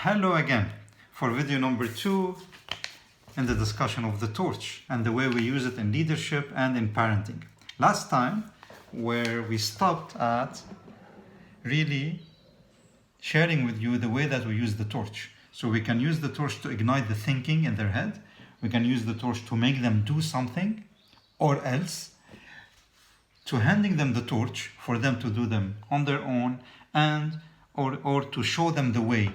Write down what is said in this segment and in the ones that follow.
Hello again for video number 2 in the discussion of the torch and the way we use it in leadership and in parenting. Last time, where we stopped at really sharing with you the way that we use the torch. So we can use the torch to ignite the thinking in their head. We can use the torch to make them do something, or else to handing them the torch for them to do them on their own, and or to show them the way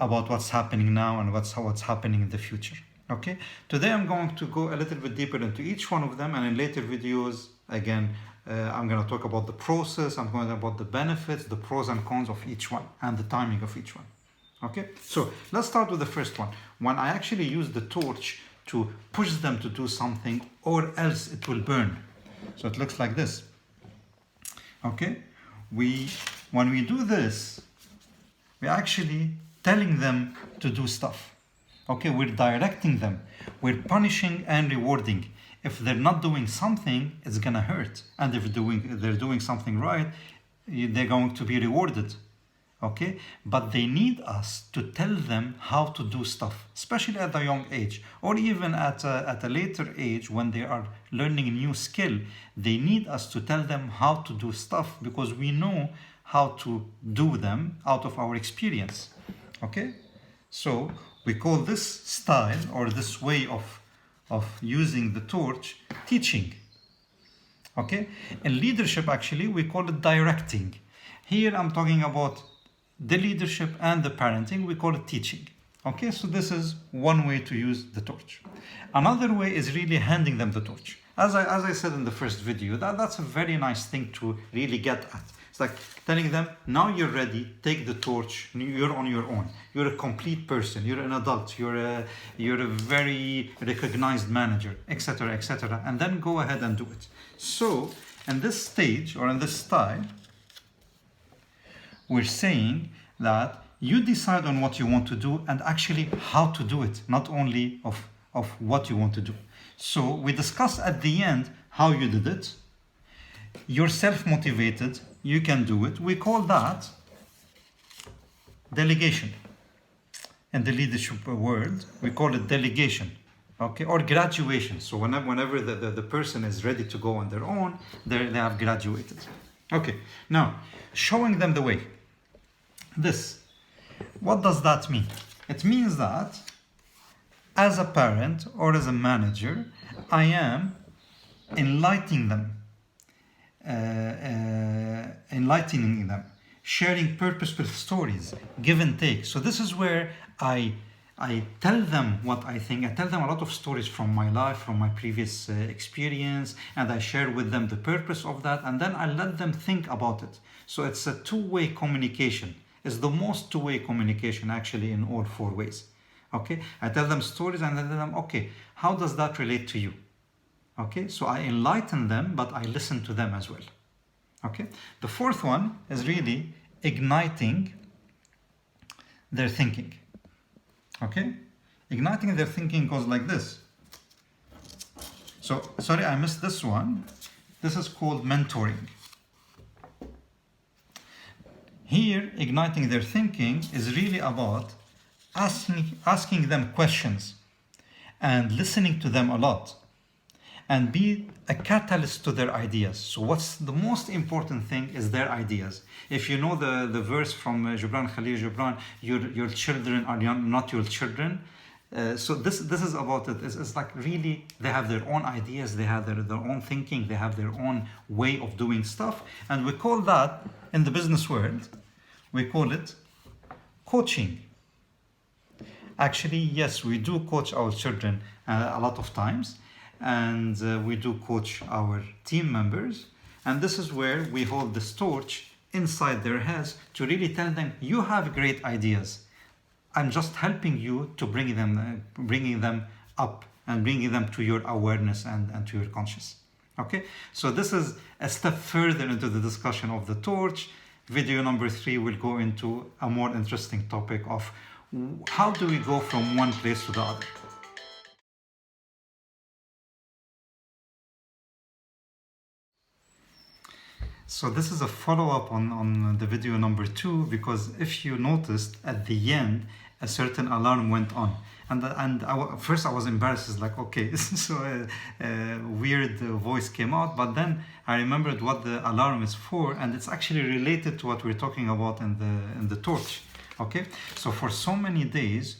about what's happening now and what's happening in the future. Okay, today I'm going to go a little bit deeper into each one of them, and in later videos again I'm going to talk about the process. I'm going to talk about the benefits, the pros and cons of each one, and the timing of each one. Okay, so let's start with the first one. When I actually use the torch to push them to do something, or else it will burn. So it looks like this. Okay, when we do this, we're actually telling them to do stuff. Okay, we're directing them, we're punishing and rewarding. If they're not doing something, it's gonna hurt, and if they're doing something right, they're going to be rewarded. Okay, but they need us to tell them how to do stuff, especially at a young age, or even at a later age when they are learning a new skill. They need us to tell them how to do stuff because we know how to do them out of our experience. Okay, so we call this style, or this way of using the torch, teaching. Okay, in leadership actually we call it directing. Here I'm talking about the leadership and the parenting, we call it teaching. Okay, so this is one way to use the torch. Another way is really handing them the torch. As I said in the first video, that's a very nice thing to really get at. It's like telling them, now you're ready, take the torch, you're on your own. You're a complete person, you're an adult, you're a very recognized manager, etc., etc. And then go ahead and do it. So in this stage, or in this style, we're saying that you decide on what you want to do and actually how to do it, not only of what you want to do. So we discuss at the end how you did it. You're self-motivated, you can do it. We call that delegation. In the leadership world, we call it delegation, okay, or graduation. So whenever the person is ready to go on their own, they have graduated. Okay, now showing them the way. This, what does that mean? It means that as a parent or as a manager, I am enlightening them, sharing purposeful stories, give and take. So this is where I tell them what I think. I tell them a lot of stories from my life, from my previous experience, and I share with them the purpose of that, and then I let them think about it. So it's a two-way communication. It's the most two-way communication actually in all four ways. Okay, I tell them stories and I tell them, okay, how does that relate to you? Okay, so I enlighten them, but I listen to them as well. Okay, the fourth one is really igniting their thinking. Okay, igniting their thinking goes like this. So, sorry, I missed this one. This is called mentoring. Here, igniting their thinking is really about asking them questions and listening to them a lot, and be a catalyst to their ideas. So what's the most important thing is their ideas. If you know the verse from Gibran Khalil Gibran, your children are not your children. So this is about it. It's like really they have their own ideas, they have their own thinking, they have their own way of doing stuff. And we call that, in the business world, we call it coaching. Actually, yes, we do coach our children a lot of times, and we do coach our team members, and this is where we hold this torch inside their heads to really tell them, you have great ideas. I'm just helping you to bringing them up and bringing them to your awareness and to your conscious. Okay, so this is a step further into the discussion of the torch. Video number 3 will go into a more interesting topic of how do we go from one place to the other. So this is a follow-up on the video number 2, because if you noticed at the end, a certain alarm went on. First I was embarrassed. It's like, okay, so a weird voice came out, but then I remembered what the alarm is for, and it's actually related to what we're talking about in the torch. Okay, so for so many days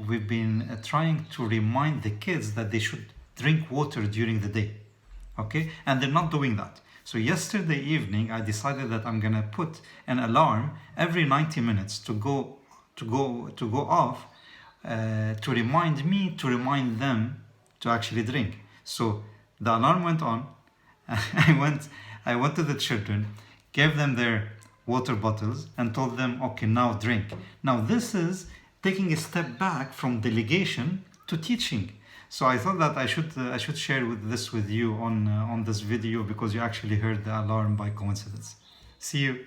we've been trying to remind the kids that they should drink water during the day. Okay, and they're not doing that. So yesterday evening I decided that I'm gonna put an alarm every 90 minutes to go off, to remind them to actually drink. So the alarm went on. I went to the children, gave them their water bottles, and told them, okay, now drink. Now this is taking a step back from delegation to teaching. So I thought that I should share this with you on this video, because you actually heard the alarm by coincidence. See you.